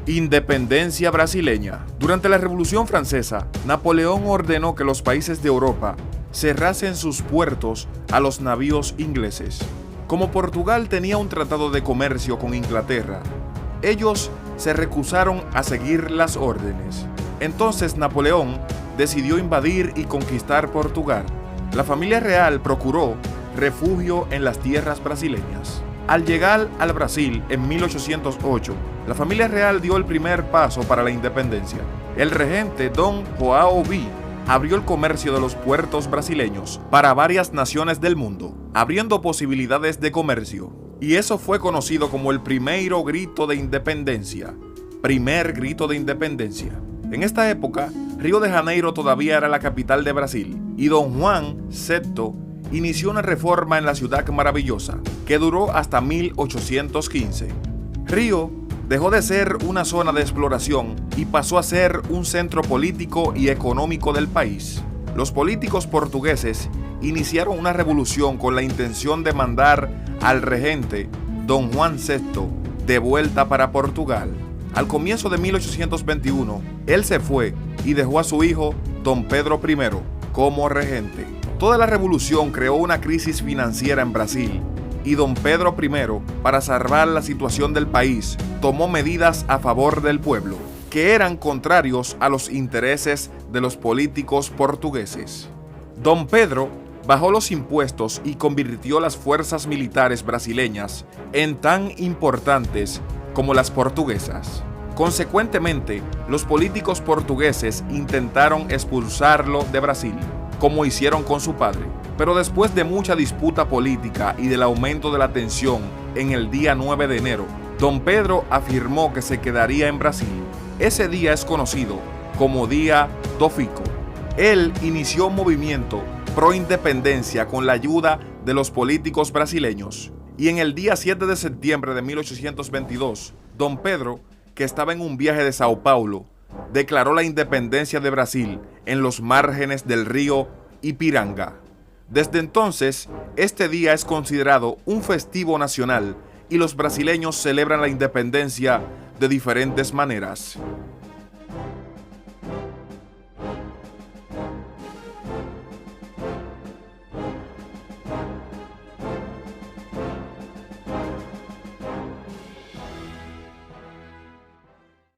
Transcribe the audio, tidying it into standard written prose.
Independencia brasileña. Durante la Revolución Francesa, Napoleón ordenó que los países de Europa cerrasen sus puertos a los navíos ingleses. Como Portugal tenía un tratado de comercio con Inglaterra, ellos se recusaron a seguir las órdenes. Entonces Napoleón decidió invadir y conquistar Portugal. La familia real procuró refugio en las tierras brasileñas. Al llegar al Brasil en 1808, la familia real dio el primer paso para la independencia. El regente Dom João V abrió el comercio de los puertos brasileños para varias naciones del mundo, abriendo posibilidades de comercio. Y eso fue conocido como el primeiro grito de independencia. Primer grito de independencia. En esta época, Río de Janeiro todavía era la capital de Brasil, y Don Juan VI inició una reforma en la ciudad maravillosa, que duró hasta 1815. Río dejó de ser una zona de exploración y pasó a ser un centro político y económico del país. Los políticos portugueses iniciaron una revolución con la intención de mandar al regente Don Juan VI de vuelta para Portugal. Al comienzo de 1821, él se fue y dejó a su hijo Don Pedro I como regente. Toda la revolución creó una crisis financiera en Brasil y Don Pedro I, para salvar la situación del país, tomó medidas a favor del pueblo, que eran contrarios a los intereses de los políticos portugueses. Don Pedro bajó los impuestos y convirtió las fuerzas militares brasileñas en tan importantes como las portuguesas. Consecuentemente, los políticos portugueses intentaron expulsarlo de Brasil, como hicieron con su padre. Pero después de mucha disputa política y del aumento de la tensión en el día 9 de enero, Don Pedro afirmó que se quedaría en Brasil. Ese día es conocido como Día do Fico. Él inició un movimiento pro independencia con la ayuda de los políticos brasileños. Y en el día 7 de septiembre de 1822, Don Pedro, que estaba en un viaje de Sao Paulo, declaró la independencia de Brasil en los márgenes del río Ipiranga. Desde entonces, este día es considerado un festivo nacional y los brasileños celebran la independencia de diferentes maneras.